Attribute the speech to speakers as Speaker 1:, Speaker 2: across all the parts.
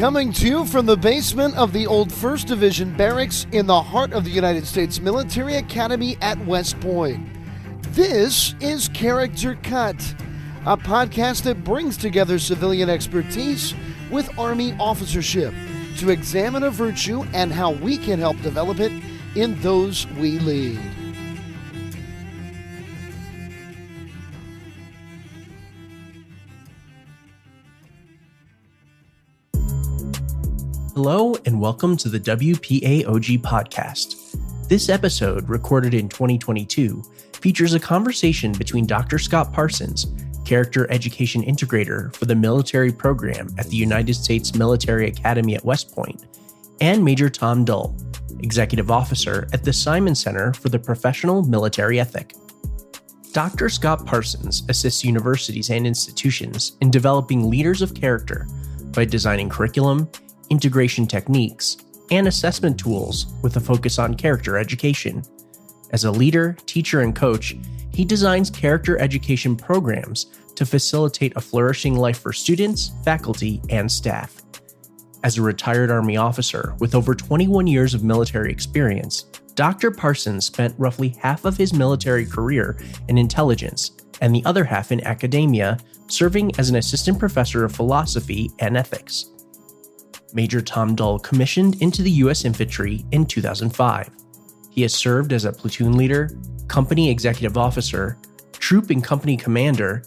Speaker 1: Coming to you from the basement of the old 1st Division Barracks in the heart of the United States Military Academy at West Point. This is Character Cut, a podcast that brings together civilian expertise with Army officership to examine a virtue and how we can help develop it in those we lead.
Speaker 2: Hello and welcome to the WPAOG podcast. This episode, recorded in 2022, features a conversation between Dr. Scott Parsons, Character Education Integrator for the military program at the United States Military Academy at West Point, and Major Tom Dull, Executive Officer at the Simon Center for the Professional Military Ethic. Dr. Scott Parsons assists universities and institutions in developing leaders of character by designing curriculum, integration techniques, and assessment tools with a focus on character education. As a leader, teacher, and coach, he designs character education programs to facilitate a flourishing life for students, faculty, and staff. As a retired Army officer with over 21 years of military experience, Dr. Parsons spent roughly half of his military career in intelligence and the other half in academia, serving as an assistant professor of philosophy and ethics. Major Tom Dull commissioned into the U.S. Infantry in 2005. He has served as a platoon leader, company executive officer, troop and company commander,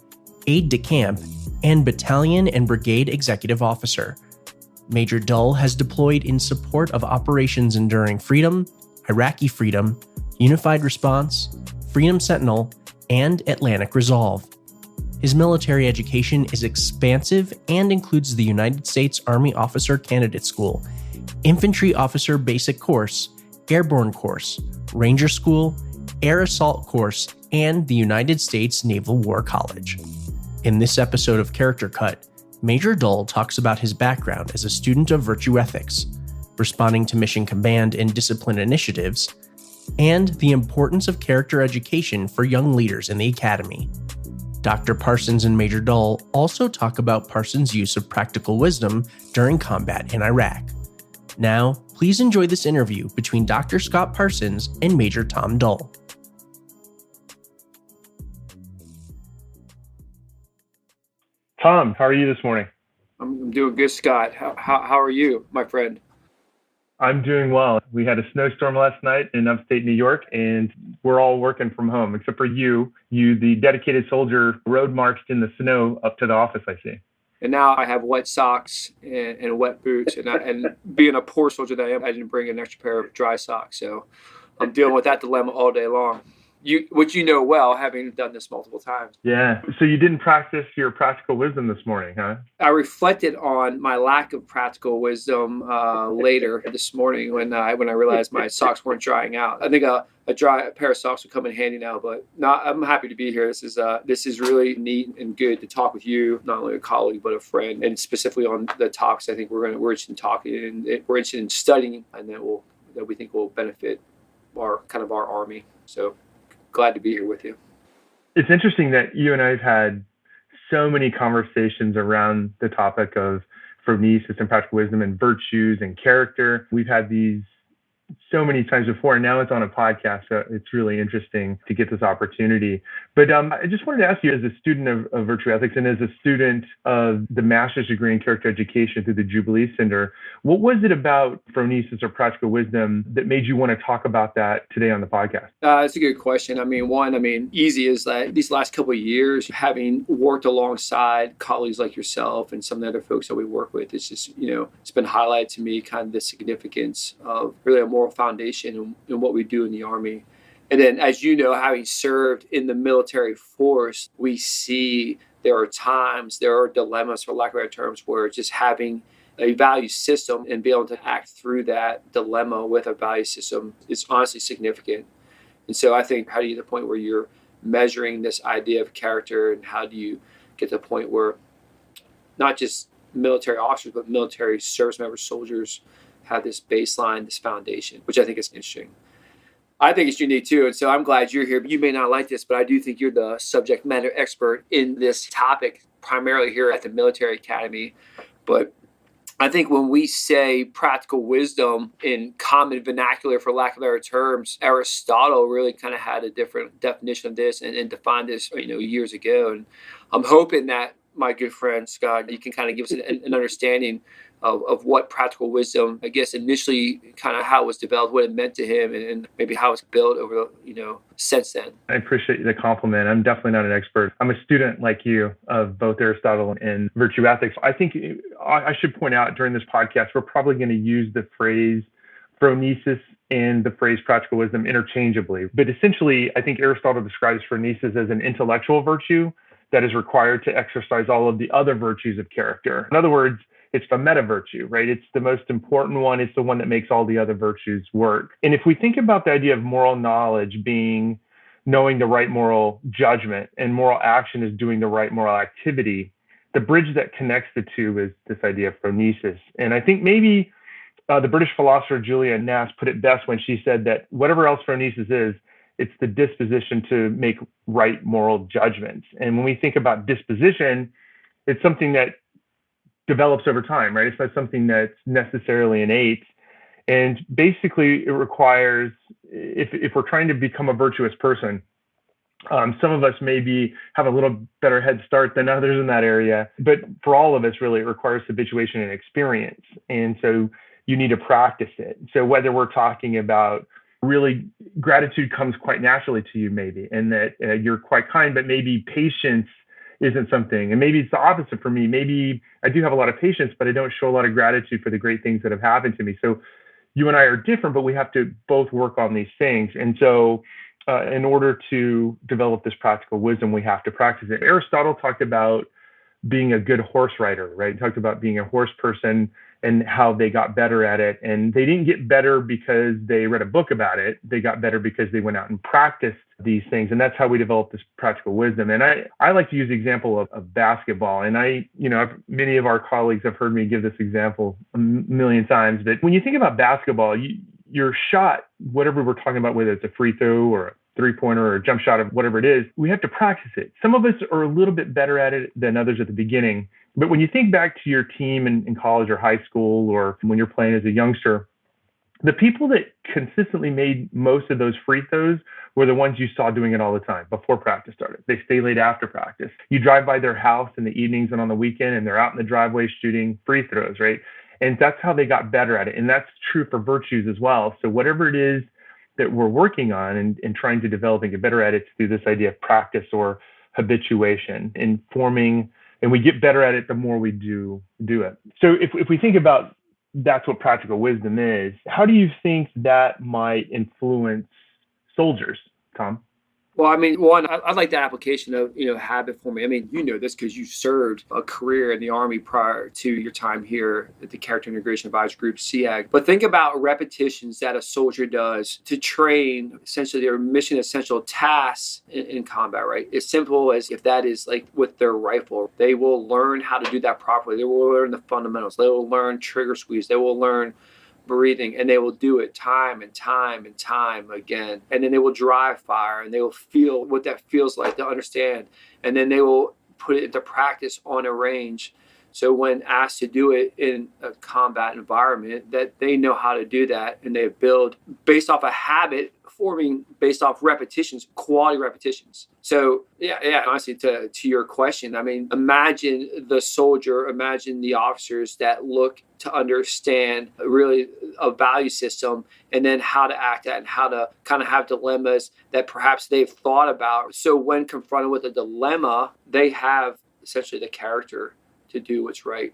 Speaker 2: aide-de-camp, and battalion and brigade executive officer. Major Dull has deployed in support of Operations Enduring Freedom, Iraqi Freedom, Unified Response, Freedom Sentinel, and Atlantic Resolve. His military education is expansive and includes the United States Army Officer Candidate School, Infantry Officer Basic Course, Airborne Course, Ranger School, Air Assault Course, and the United States Naval War College. In this episode of Character Cut, Major Dull talks about his background as a student of virtue ethics, responding to mission command and discipline initiatives, and the importance of character education for young leaders in the academy. Dr. Parsons and Major Dull also talk about Parsons' use of practical wisdom during combat in Iraq. Now, please enjoy this interview between Dr. Scott Parsons and Major Tom Dull.
Speaker 3: Tom, how are you this morning?
Speaker 4: I'm doing good, Scott. How are you, my friend?
Speaker 3: I'm doing well. We had a snowstorm last night in upstate New York, and we're all working from home, except for you. You, the dedicated soldier, road marched in the snow up to the office, I see.
Speaker 4: And now I have wet socks and wet boots. And being a poor soldier that I am, I didn't bring an extra pair of dry socks. So I'm dealing with that dilemma all day long. Which you know well, having done this multiple times.
Speaker 3: Yeah. So you didn't practice your practical wisdom this morning, huh?
Speaker 4: I reflected on my lack of practical wisdom later this morning when I realized my socks weren't drying out. I think a dry pair of socks would come in handy now, but I'm happy to be here. This is really neat and good to talk with you, not only a colleague but a friend, and specifically on the topics I think we're interested in talking and we're interested in studying, and that we think will benefit our Army. So. Glad to be here with you.
Speaker 3: It's interesting that you and I have had so many conversations around the topic of phronesis and practical wisdom and virtues and character. We've had these so many times before, and now it's on a podcast, so it's really interesting to get this opportunity. But I just wanted to ask you, as a student of virtue ethics and as a student of the master's degree in character education through the Jubilee Center, what was it about phronesis or practical wisdom that made you want to talk about that today on the podcast?
Speaker 4: That's a good question. Easy is that these last couple of years, having worked alongside colleagues like yourself and some of the other folks that we work with, it's just, it's been highlighted to me kind of the significance of really a moral foundation in what we do in the Army. And then, as you know, having served in the military force, we see there are dilemmas, for lack of better terms, where just having a value system and be able to act through that dilemma with a value system is honestly significant. And so I think, how do you get to the point where you're measuring this idea of character, and how do you get to the point where not just military officers, but military service members, soldiers, have this baseline, this foundation, which I think is interesting. I think it's unique too, and so I'm glad you're here. You may not like this, but I do think you're the subject matter expert in this topic, primarily here at the Military Academy. But I think when we say practical wisdom in common vernacular, for lack of better terms, Aristotle really kind of had a different definition of this and defined this, years ago. And I'm hoping that, my good friend Scott, you can kind of give us an understanding of what practical wisdom, I guess, initially kind of how it was developed, what it meant to him, and maybe how it's built over, since then.
Speaker 3: I appreciate the compliment. I'm definitely not an expert. I'm a student like you of both Aristotle and virtue ethics. I think I should point out during this podcast, we're probably going to use the phrase phronesis and the phrase practical wisdom interchangeably. But essentially, I think Aristotle describes phronesis as an intellectual virtue that is required to exercise all of the other virtues of character. In other words, it's the meta virtue, right? It's the most important one. It's the one that makes all the other virtues work. And if we think about the idea of moral knowledge being knowing the right moral judgment, and moral action is doing the right moral activity, the bridge that connects the two is this idea of phronesis. And I think maybe the British philosopher Julia Nass put it best when she said that whatever else phronesis is, it's the disposition to make right moral judgments. And when we think about disposition, it's something that develops over time, right? It's not something that's necessarily innate. And basically, it requires, if we're trying to become a virtuous person, some of us maybe have a little better head start than others in that area. But for all of us, really, it requires habituation and experience. And so you need to practice it. So whether we're talking about really gratitude comes quite naturally to you, maybe, and that you're quite kind, but maybe patience isn't something. And maybe it's the opposite for me. Maybe I do have a lot of patience, but I don't show a lot of gratitude for the great things that have happened to me. So you and I are different, but we have to both work on these things. And so in order to develop this practical wisdom, we have to practice it. Aristotle talked about being a good horse rider, right? He talked about being a horse person and how they got better at it. And they didn't get better because they read a book about it. They got better because they went out and practiced these things. And that's how we develop this practical wisdom. And I like to use the example of basketball. And many of our colleagues have heard me give this example a million times. But when you think about basketball, your shot, whatever we're talking about, whether it's a free throw or a three-pointer or a jump shot, of whatever it is, we have to practice it. Some of us are a little bit better at it than others at the beginning. But when you think back to your team in college or high school, or when you're playing as a youngster, the people that consistently made most of those free throws were the ones you saw doing it all the time before practice started. They stay late after practice. You drive by their house in the evenings and on the weekend, and they're out in the driveway shooting free throws, right? And that's how they got better at it. And that's true for virtues as well. So whatever it is that we're working on and trying to develop and get better at, it's through this idea of practice or habituation and forming, and we get better at it the more we do it. So if we think about that's what practical wisdom is, how do you think that might influence soldiers, Tom?
Speaker 4: Well, I mean, one, I like the application of, habit forming. I mean, this because you served a career in the Army prior to your time here at the Character Integration Advisory Group, CIAG. But think about repetitions that a soldier does to train essentially their mission essential tasks in combat, right? As simple as if that is like with their rifle, they will learn how to do that properly. They will learn the fundamentals. They will learn trigger squeeze. They will learn breathing, and they will do it time and time and time again. And then they will drive fire, and they will feel what that feels like to understand. And then they will put it into practice on a range. So when asked to do it in a combat environment, that they know how to do that, and they build based off a habit forming based off repetitions, quality repetitions. So yeah, honestly, to your question, I mean, imagine the soldier, imagine the officers that look to understand really a value system, and then how to act at and how to kind of have dilemmas that perhaps they've thought about. So when confronted with a dilemma, they have essentially the character to do what's right.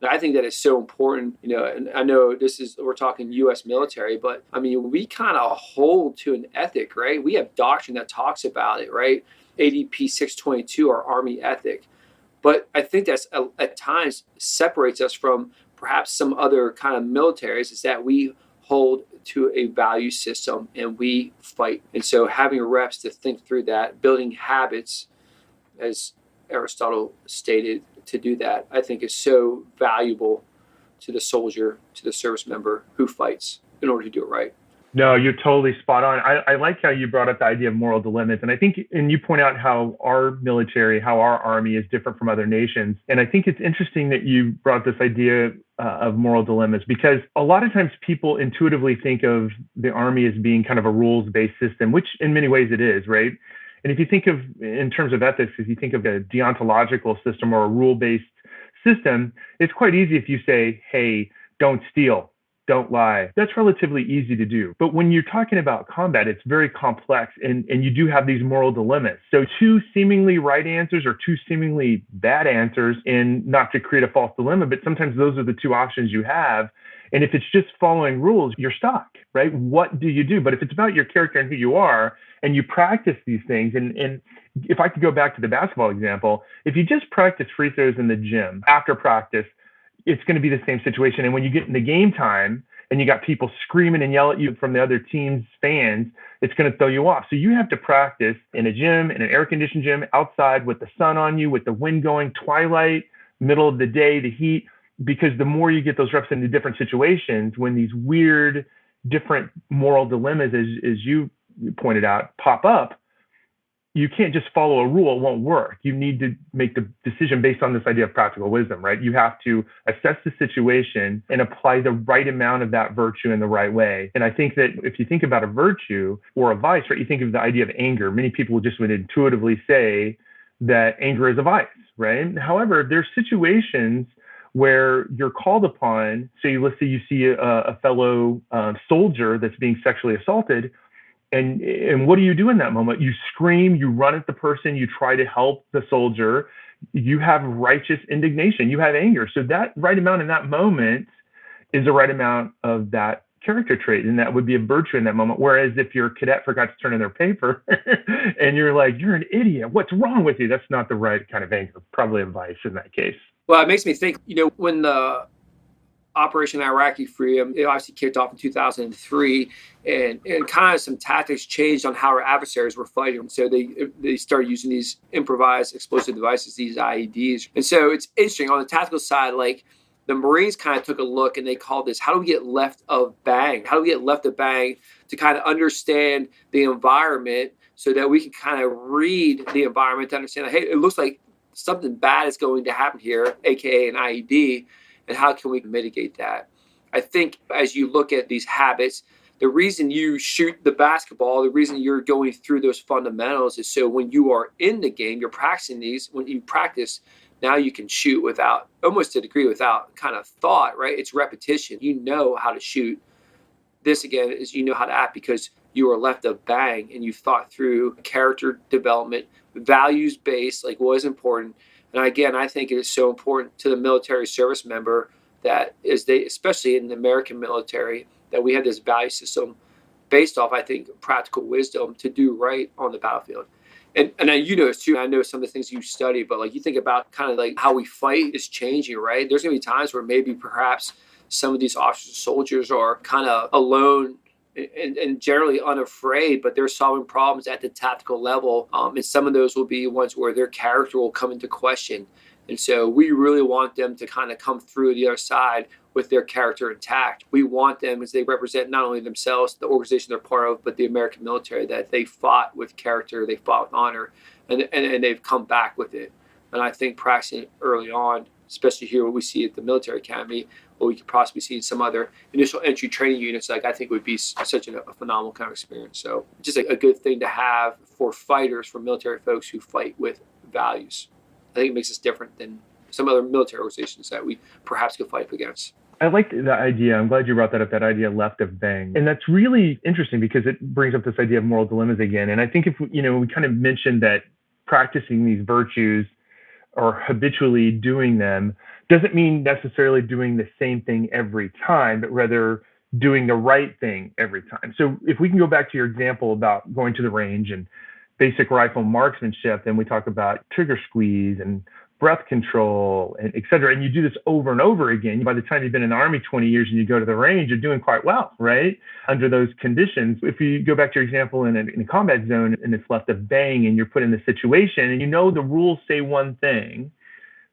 Speaker 4: And I think that is so important, and I know we're talking U.S. military, but I mean, we kind of hold to an ethic, right? We have doctrine that talks about it, right? EP34, our Army ethic. But I think that's at times separates us from perhaps some other kind of militaries, is that we hold to a value system and we fight. And so having reps to think through that, building habits, as Aristotle stated, to do that, I think is so valuable to the soldier, to the service member who fights in order to do it right.
Speaker 3: No, you're totally spot on. I like how you brought up the idea of moral dilemmas. And I think, and you point out how our military, how our army is different from other nations. And I think it's interesting that you brought this idea of moral dilemmas, because a lot of times people intuitively think of the army as being kind of a rules-based system, which in many ways it is, right? And if you think of, in terms of ethics, if you think of a deontological system or a rule-based system, it's quite easy if you say, hey, don't steal, don't lie. That's relatively easy to do. But when you're talking about combat, it's very complex, and you do have these moral dilemmas. So two seemingly right answers or two seemingly bad answers, and not to create a false dilemma, but sometimes those are the two options you have. And if it's just following rules, you're stuck, right? What do you do? But if it's about your character and who you are, and you practice these things, and if I could go back to the basketball example, if you just practice free throws in the gym after practice, it's going to be the same situation. And when you get into game time and you got people screaming and yell at you from the other team's fans, it's going to throw you off. So you have to practice in a gym, in an air-conditioned gym, outside with the sun on you, with the wind going, twilight, middle of the day, the heat, because the more you get those reps into different situations, when these weird, different moral dilemmas, as you pointed out, pop up, you can't just follow a rule. It won't work. You need to make the decision based on this idea of practical wisdom, right? You have to assess the situation and apply the right amount of that virtue in the right way. And I think that if you think about a virtue or a vice, right, you think of the idea of anger. Many people just would intuitively say that anger is a vice, right? However, there's situations where you're called upon, say, let's say you see a fellow soldier that's being sexually assaulted, and what do you do in that moment? You scream, you run at the person, you try to help the soldier. You have righteous indignation, you have anger. So that right amount in that moment is the right amount of that character trait, and that would be a virtue in that moment. Whereas if your cadet forgot to turn in their paper and you're like, you're an idiot, what's wrong with you? That's not the right kind of anger, probably a vice in that case.
Speaker 4: Well, it makes me think, when the Operation Iraqi Freedom, it obviously kicked off in 2003, and kind of some tactics changed on how our adversaries were fighting. So they started using these improvised explosive devices, these IEDs. And so it's interesting on the tactical side, like the Marines kind of took a look and they called this, how do we get left of bang? How do we get left of bang to kind of understand the environment so that we can kind of read the environment to understand, hey, it looks like something bad is going to happen here, AKA an IED. And how can we mitigate that? I think as you look at these habits, the reason you shoot the basketball, the reason you're going through those fundamentals is so when you are in the game, you're practicing these. When you practice, now you can shoot without, almost to a degree, without kind of thought, right? It's repetition. You know how to shoot. This, again, is you know how to act because you are left of bang and you thought through character development, values-based, like what is important. And again, I think it is so important to the military service member that especially in the American military, that we have this value system based off, I think, practical wisdom to do right on the battlefield. And you know this too. I know some of the things you study, but like you think about kind of like how we fight is changing, right? There's going to be times where maybe perhaps some of these officers and soldiers are kind of alone and generally unafraid, but they're solving problems at the tactical level. And some of those will be ones where their character will come into question. And so we really want them to kind of come through the other side with their character intact. We want them, as they represent not only themselves, the organization they're part of, but the American military, that they fought with character, they fought with honor, and they've come back with it. And I think practicing early on, especially here what we see at the military academy, what we could possibly see in some other initial entry training units, like I think would be such a phenomenal kind of experience. So just a good thing to have for fighters, for military folks who fight with values. I think it makes us different than some other military organizations that we perhaps could fight against.
Speaker 3: I like the idea. I'm glad you brought that up, that idea left of bang. And that's really interesting because it brings up this idea of moral dilemmas again. And I think if, we kind of mentioned that practicing these virtues or habitually doing them doesn't mean necessarily doing the same thing every time, but rather doing the right thing every time. So if we can go back to your example about going to the range and basic rifle marksmanship, then we talk about trigger squeeze and breath control, and et cetera. And you do this over and over again. By the time you've been in the Army 20 years and you go to the range, you're doing quite well, right? Under those conditions. If you go back to your example in a combat zone and it's left of bang and you're put in the situation and the rules say one thing,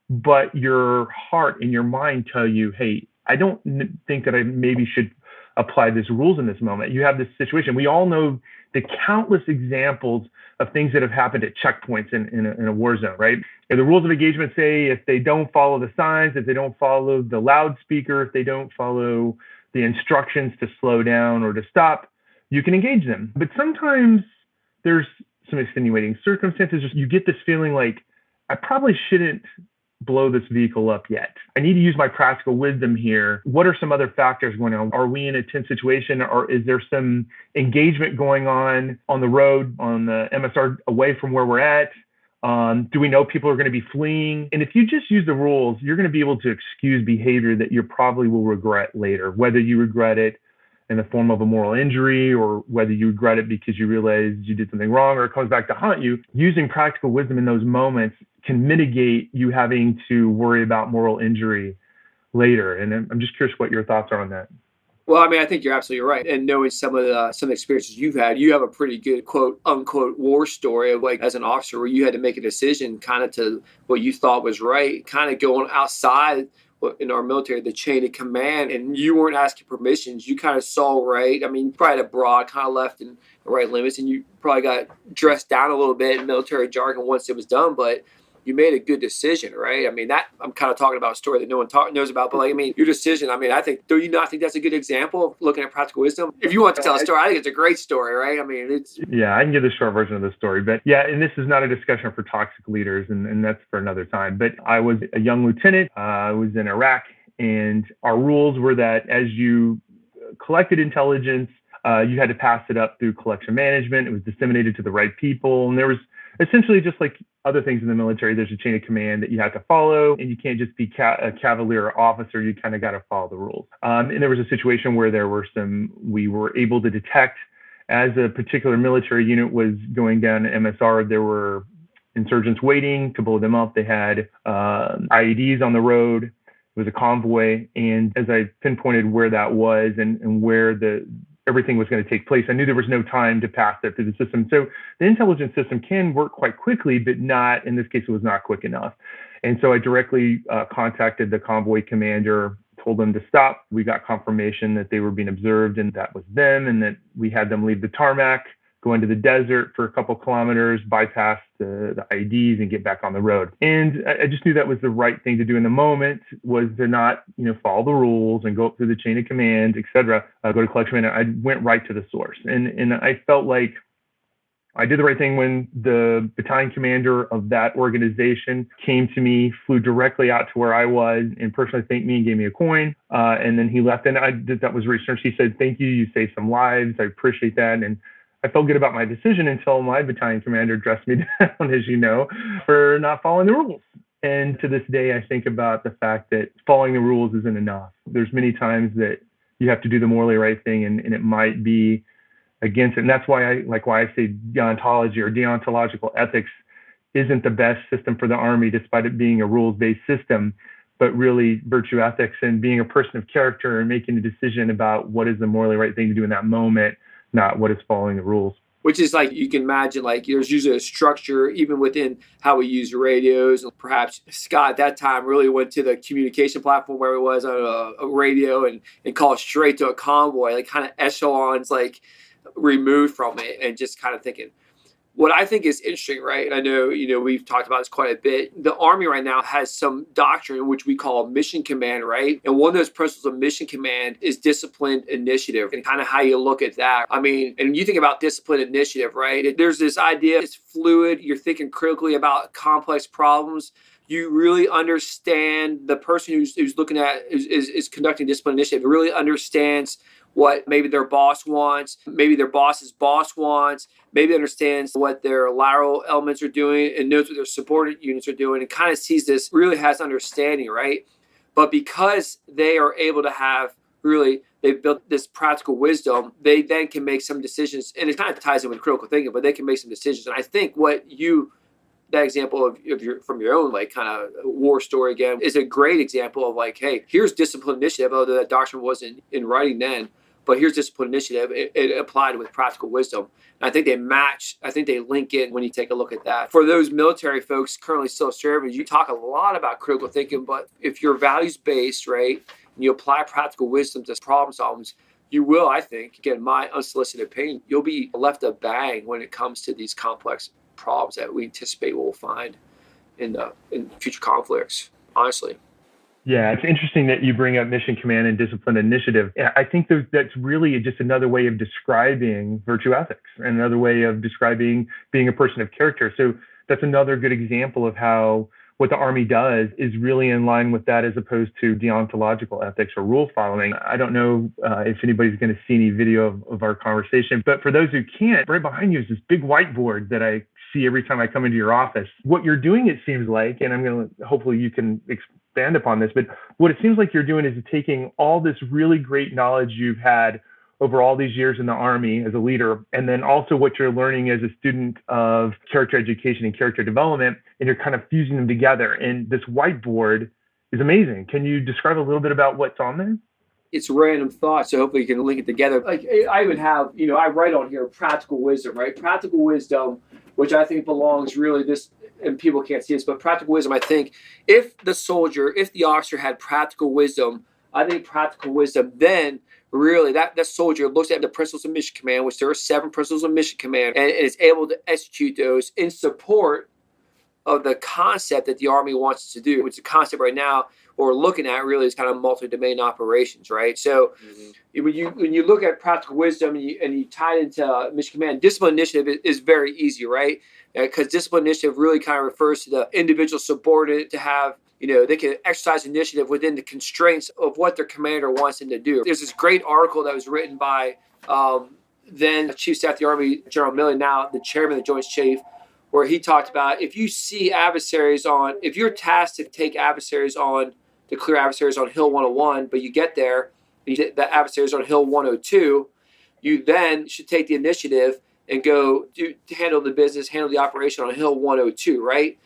Speaker 3: but your heart and your mind tell you, hey, I don't think that I maybe should apply these rules in this moment. You have this situation. We all know the countless examples of things that have happened at checkpoints in a war zone, right? And the rules of engagement say if they don't follow the signs, if they don't follow the loudspeaker, if they don't follow the instructions to slow down or to stop, you can engage them. But sometimes there's some extenuating circumstances. You get this feeling like, I probably shouldn't blow this vehicle up yet. I need to use my practical wisdom here. What are some other factors going on? Are we in a tense situation, or is there some engagement going on the road, on the MSR away from where we're at? Do we know people are going to be fleeing? And if you just use the rules, you're going to be able to excuse behavior that you probably will regret later, whether you regret it in the form of a moral injury or whether you regret it because you realized you did something wrong or it comes back to haunt you. Using practical wisdom in those moments can mitigate you having to worry about moral injury later. And I'm just curious what your thoughts are on that.
Speaker 4: Well, I mean, I think you're absolutely right. And knowing some of the experiences you've had, you have a pretty good quote unquote war story of like as an officer where you had to make a decision kind of to what you thought was right, kind of going outside in our military, the chain of command, and you weren't asking permissions. You kind of saw right. I mean, you probably had a broad kind of left and right limits, and you probably got dressed down a little bit in military jargon once it was done, but you made a good decision, right? I mean, that I'm kind of talking about a story that no one knows about, but like, I mean, your decision, I mean, do you not think that's a good example of looking at practical wisdom? If you want to tell a story, I think it's a great story, right? I mean,
Speaker 3: Yeah, I can give the short version of the story, but yeah, and this is not a discussion for toxic leaders, and that's for another time. But I was a young lieutenant. I was in Iraq, and our rules were that as you collected intelligence, you had to pass it up through collection management. It was disseminated to the right people, and there was essentially just like other things in the military, there's a chain of command that you have to follow, and you can't just be a cavalier officer. You kind of got to follow the rules. And there was a situation where we were able to detect as a particular military unit was going down to MSR, there were insurgents waiting to blow them up. They had IEDs on the road. It was a convoy. And as I pinpointed where that was and where everything was going to take place, I knew there was no time to pass that through the system. So the intelligence system can work quite quickly, but not, in this case, it was not quick enough. And so I directly contacted the convoy commander, told them to stop. We got confirmation that they were being observed and that was them, and that we had them leave the tarmac, go into the desert for a couple kilometers, bypass the IEDs and get back on the road. And I just knew that was the right thing to do in the moment, was to not, follow the rules and go up through the chain of command, et cetera, go to collection. I went right to the source. And I felt like I did the right thing when the battalion commander of that organization came to me, flew directly out to where I was, and personally thanked me and gave me a coin. And then he left. And that was research. He said, "Thank you. You saved some lives. I appreciate that." And I felt good about my decision until my battalion commander dressed me down, as you know, for not following the rules. And to this day, I think about the fact that following the rules isn't enough. There's many times that you have to do the morally right thing, and it might be against it. And that's why I say deontology or deontological ethics isn't the best system for the Army, despite it being a rules-based system, but really virtue ethics and being a person of character and making a decision about what is the morally right thing to do in that moment, not what is following the rules.
Speaker 4: Which is like, you can imagine, like, there's usually a structure even within how we use radios. And perhaps Scott at that time really went to the communication platform where it was on a radio and called straight to a convoy, like kind of echelons, like removed from it, and just kind of thinking. What I think is interesting, right? And I know, we've talked about this quite a bit. The Army right now has some doctrine, which we call mission command, right? And one of those principles of mission command is disciplined initiative, and kind of how you look at that. I mean, and you think about disciplined initiative, right? There's this idea, it's fluid. You're thinking critically about complex problems. You really understand the person who's looking at, is conducting disciplined initiative, really understands what maybe their boss wants, maybe their boss's boss wants, maybe understands what their lateral elements are doing and knows what their subordinate units are doing, and kind of sees this, really has understanding, right? But because they are able to have they've built this practical wisdom, they then can make some decisions, and it kind of ties in with critical thinking, but they can make some decisions. And I think that example of from your own like kind of war story again is a great example of like, hey, here's disciplined initiative, although that doctrine wasn't in writing then, but here's disciplined initiative. It applied with practical wisdom. And I think they match. I think they link in when you take a look at that. For those military folks currently still serving, you talk a lot about critical thinking, but if you're values-based, right, and you apply practical wisdom to problem solving, you will, I think, again, my unsolicited opinion, you'll be left a bang when it comes to these complex problems that we anticipate we'll find in future conflicts, honestly.
Speaker 3: Yeah, it's interesting that you bring up mission command and discipline initiative. I think that's really just another way of describing virtue ethics and another way of describing being a person of character. So that's another good example of how what the Army does is really in line with that, as opposed to deontological ethics or rule following. I don't know if anybody's going to see any video of our conversation, but for those who can't, right behind you is this big whiteboard that I see every time I come into your office. What you're doing, it seems like, and I'm going to, hopefully you can expand upon this, but what it seems like you're doing is taking all this really great knowledge you've had over all these years in the Army as a leader, and then also what you're learning as a student of character education and character development, and you're kind of fusing them together. And this whiteboard is amazing. Can you describe a little bit about what's on there?
Speaker 4: It's random thoughts, so hopefully you can link it together. Like I would have, I write on here practical wisdom, right? Practical wisdom, which I think belongs really this, and people can't see this, but practical wisdom, I think if the officer had practical wisdom, I think practical wisdom, then really that soldier looks at the principles of mission command, which there are 7 principles of mission command, and is able to execute those in support of the concept that the Army wants to do, which the concept right now what we're looking at really is kind of multi-domain operations, right? So when you look at practical wisdom and you tie it into mission command, discipline initiative is very easy, right? Because discipline initiative really kind of refers to the individual subordinate to have, they can exercise initiative within the constraints of what their commander wants them to do. There's this great article that was written by then Chief Staff of the Army, General Milley, now the chairman of the Joint Chief, where he talked about if you're tasked to clear adversaries on Hill 101, but you get there, the adversaries on Hill 102, you then should take the initiative and go handle the operation on Hill 102, right?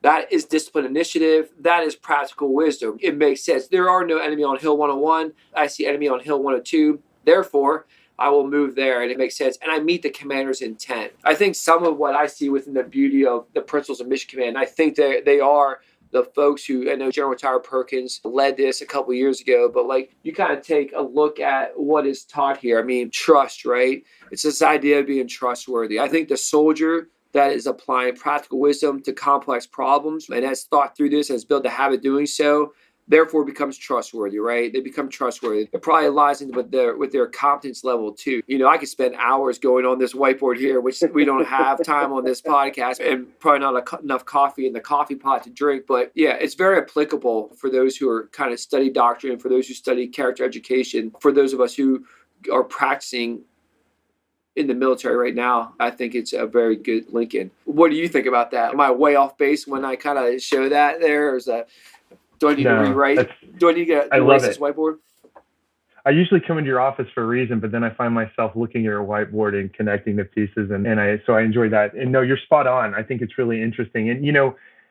Speaker 4: That is discipline initiative. That is practical wisdom. It makes sense. There are no enemy on Hill 101. I see enemy on Hill 102. Therefore, I will move there, and it makes sense. And I meet the commander's intent. I think some of what I see within the beauty of the principles of mission command, I think they are the folks who, I know General Tyler Perkins led this a couple of years ago, but like you kind of take a look at what is taught here. I mean, trust, right? It's this idea of being trustworthy. I think the soldier that is applying practical wisdom to complex problems and has thought through this and has built a habit doing so, therefore becomes trustworthy, right? They become trustworthy. It probably lies in with their competence level too. I could spend hours going on this whiteboard here, which we don't have time on this podcast, and probably not enough coffee in the coffee pot to drink. But yeah, it's very applicable for those who are kind of study doctrine, for those who study character education, for those of us who are practicing in the military right now. I think it's a very good link-in. What do you think about that? Am I way off base when I kind of show that there? Or is that... Do I need to rewrite? Do I need to erase this whiteboard?
Speaker 3: I usually come into your office for a reason, but then I find myself looking at your whiteboard and connecting the pieces, so I enjoy that. And no, you're spot on. I think it's really interesting. And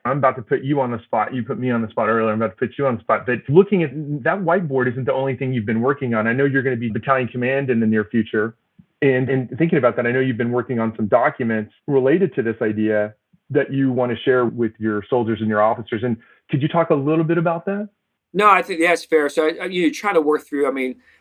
Speaker 3: I'm about to put you on the spot. You put me on the spot earlier. I'm about to put you on the spot. But looking at that whiteboard isn't the only thing you've been working on. I know you're going to be battalion command in the near future. And thinking about that, I know you've been working on some documents related to this idea that you want to share with your soldiers and your officers. And could you talk a little bit about that?
Speaker 4: No, I think that's fair. So you're trying to work through,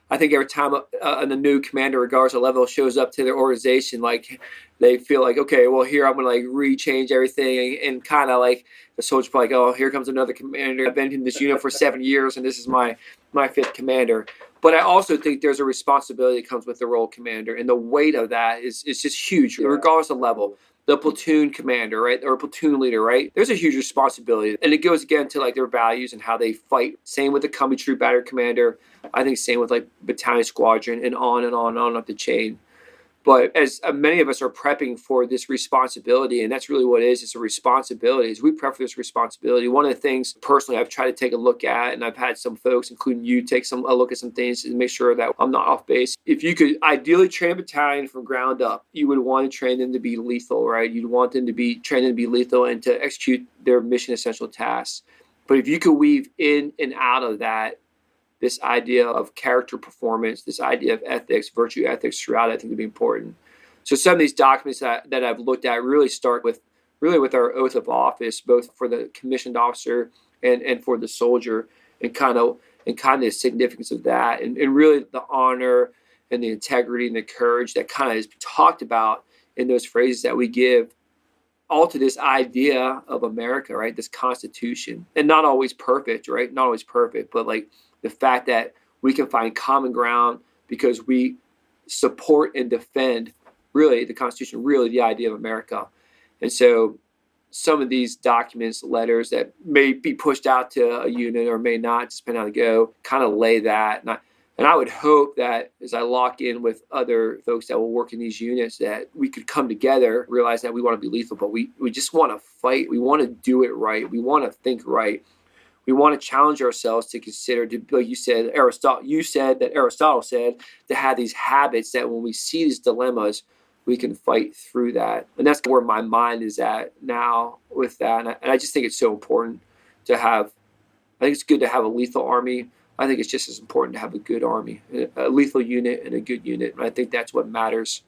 Speaker 4: I think every time the new commander, regardless of level, shows up to their organization, like they feel like, okay, well, here I'm going to like rechange everything, and kind of like the soldier's probably like, oh, here comes another commander. I've been in this unit for 7 years, and this is my 5th commander. But I also think there's a responsibility that comes with the role of commander, and the weight of that is just huge, regardless of level. The platoon commander, right, or platoon leader, right? There's a huge responsibility, and it goes again to like their values and how they fight. Same with the company troop battery commander. I think same with like battalion squadron, and on up the chain. But as many of us are prepping for this responsibility, and that's really what it is. It's a responsibility. As we prep for this responsibility, one of the things personally I've tried to take a look at, and I've had some folks, including you, take a look at some things to make sure that I'm not off base. If you could ideally train a battalion from ground up, you would want to train them to be lethal, right? You'd want them to be trained to be lethal and to execute their mission essential tasks. But if you could weave in and out of that, this idea of character performance, this idea of ethics, virtue ethics throughout, I think would be important. So some of these documents that I've looked at really start with our oath of office, both for the commissioned officer and for the soldier, and kind of the significance of that, and really the honor and the integrity and the courage that kind of is talked about in those phrases that we give all to this idea of America, right? This Constitution, and not always perfect, right? Not always perfect, but like the fact that we can find common ground because we support and defend really the Constitution, really the idea of America. And so some of these documents, letters that may be pushed out to a unit or may not, just depending on how they go, kind of lay that. And I would hope that as I lock in with other folks that will work in these units, that we could come together, realize that we want to be lethal, but we just want to fight. We want to do it right. We want to think right. We want to challenge ourselves to consider, like you said, Aristotle said, to have these habits that when we see these dilemmas, we can fight through that. And that's where my mind is at now with that. And I just think it's so important to have, I think it's good to have a lethal army. I think it's just as important to have a good army, a lethal unit and a good unit. And I think that's what matters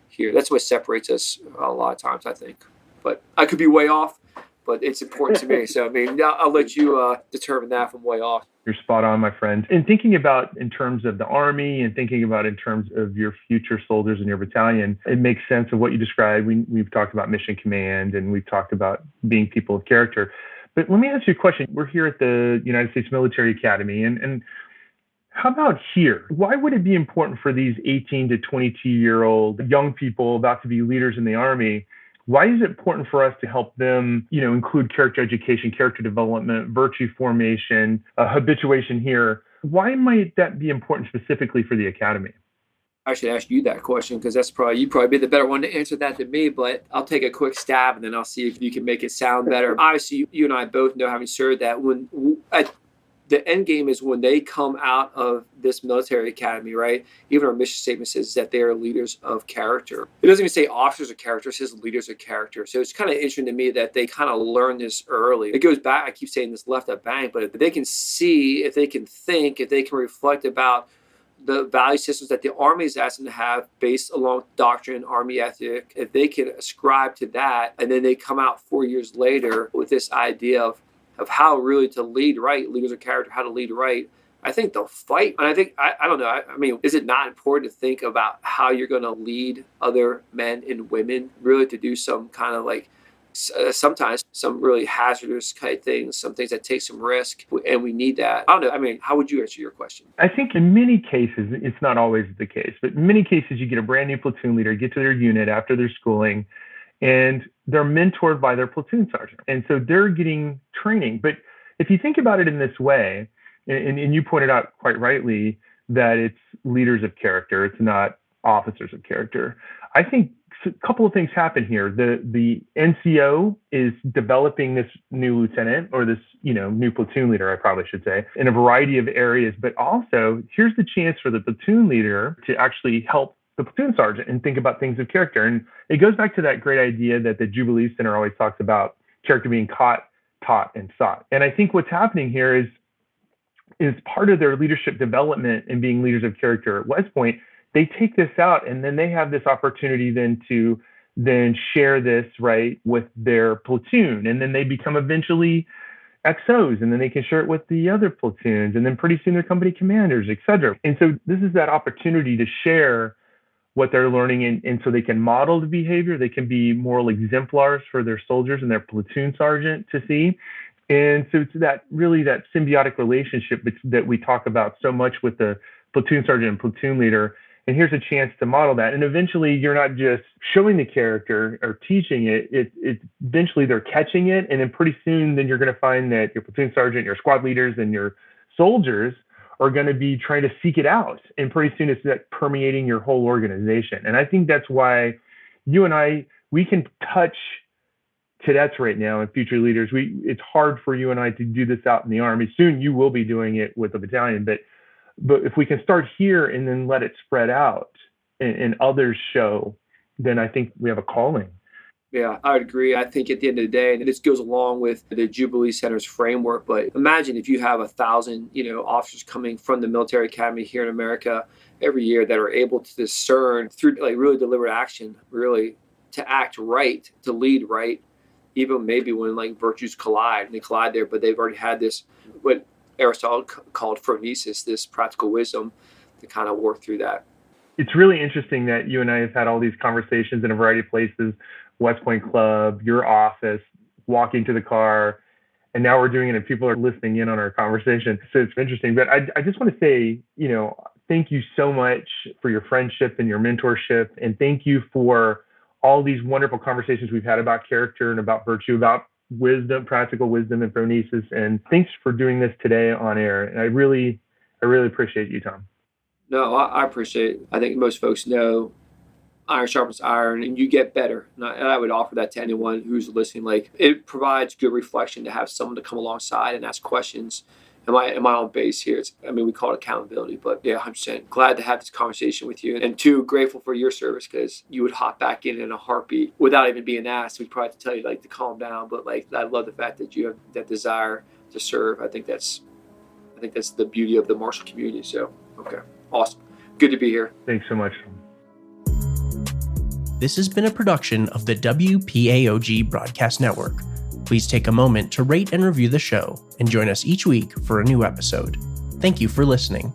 Speaker 4: here. That's what separates us a lot of times, I think. But I could be way off, but it's important to me. So, I mean, I'll let you determine that from way off.
Speaker 3: You're spot on, my friend. And thinking about in terms of the Army and thinking about in terms of your future soldiers in your battalion, it makes sense of what you described. We've talked about mission command and we've talked about being people of character. But let me ask you a question. We're here at the United States Military Academy. And how about here? Why would it be important for these 18 to 22-year-old young people about to be leaders in the Army? Why is it important for us to help them, include character education, character development, virtue formation, habituation here? Why might that be important specifically for the Academy?
Speaker 4: I should ask you that question because you'd probably be the better one to answer that than me, but I'll take a quick stab and then I'll see if you can make it sound better. Obviously, you and I both know, having served, that the end game is when they come out of this military academy, right? Even our mission statement says that they are leaders of character. It doesn't even say officers of character, it says leaders of character. So it's kind of interesting to me that they kind of learn this early. It goes back, I keep saying this left at bank, but if they can see, if they can think, if they can reflect about the value systems that the Army is asking to have based along doctrine, Army ethic, if they can ascribe to that, and then they come out 4 years later with this idea of how really to lead right, leaders of character, how to lead right, I think they'll fight. And I think, I don't know, I mean, is it not important to think about how you're going to lead other men and women, really to do some kind of like, sometimes some really hazardous kind of things, some things that take some risk, and we need that. I don't know, I mean, how would you answer your question?
Speaker 3: I think in many cases, it's not always the case, but in many cases, you get a brand new platoon leader, get to their unit after their schooling, and they're mentored by their platoon sergeant. And so they're getting training. But if you think about it in this way, and you pointed out quite rightly that it's leaders of character, it's not officers of character. I think a couple of things happen here. The NCO is developing this new lieutenant or this, new platoon leader, I probably should say, in a variety of areas. But also, here's the chance for the platoon leader to actually help the platoon sergeant and think about things of character. And it goes back to that great idea that the Jubilee Center always talks about character being caught, taught, and sought. And I think what's happening here is part of their leadership development and being leaders of character at West Point. They take this out and then they have this opportunity then to share this, right, with their platoon. And then they become eventually XOs, and then they can share it with the other platoons. And then pretty soon they're company commanders, et cetera. And so this is that opportunity to share what they're learning, and so they can model the behavior. They can be moral exemplars for their soldiers and their platoon sergeant to see. And so it's that symbiotic relationship that we talk about so much with the platoon sergeant and platoon leader. And here's a chance to model that. And eventually you're not just showing the character or teaching it, eventually they're catching it. And then pretty soon, then you're going to find that your platoon sergeant, your squad leaders, and your soldiers are going to be trying to seek it out. And pretty soon it's that permeating your whole organization. And I think that's why you and I, we can touch cadets right now and future leaders. It's hard for you and I to do this out in the Army. Soon you will be doing it with the battalion, but if we can start here and then let it spread out and others show, then I think we have a calling.
Speaker 4: Yeah, I would agree. I think at the end of the day, and this goes along with the Jubilee Center's framework, but imagine if you have 1,000, officers coming from the military academy here in America every year that are able to discern through like really deliberate action, really to act right, to lead right, even maybe when like virtues collide, and they collide there, but they've already had this, what Aristotle called phronesis, this practical wisdom to kind of work through that.
Speaker 3: It's really interesting that you and I have had all these conversations in a variety of places, West Point Club, your office, walking to the car, and now we're doing it and people are listening in on our conversation. So it's interesting. But I just want to say, thank you so much for your friendship and your mentorship. And thank you for all these wonderful conversations we've had about character and about virtue, about wisdom, practical wisdom and phronesis. And thanks for doing this today on air. And I really appreciate you, Tom.
Speaker 4: No, I appreciate it. I think most folks know iron sharpens iron, and you get better. And I would offer that to anyone who's listening. Like, it provides good reflection to have someone to come alongside and ask questions. Am I on base here? We call it accountability, but yeah, 100%. Glad to have this conversation with you. And two, grateful for your service, because you would hop back in a heartbeat without even being asked. We'd probably have to tell you to calm down, but I love the fact that you have that desire to serve. I think that's the beauty of the Marshall community. So, okay. Awesome. Good to be here.
Speaker 3: Thanks so much.
Speaker 2: This has been a production of the WPAOG Broadcast Network. Please take a moment to rate and review the show and join us each week for a new episode. Thank you for listening.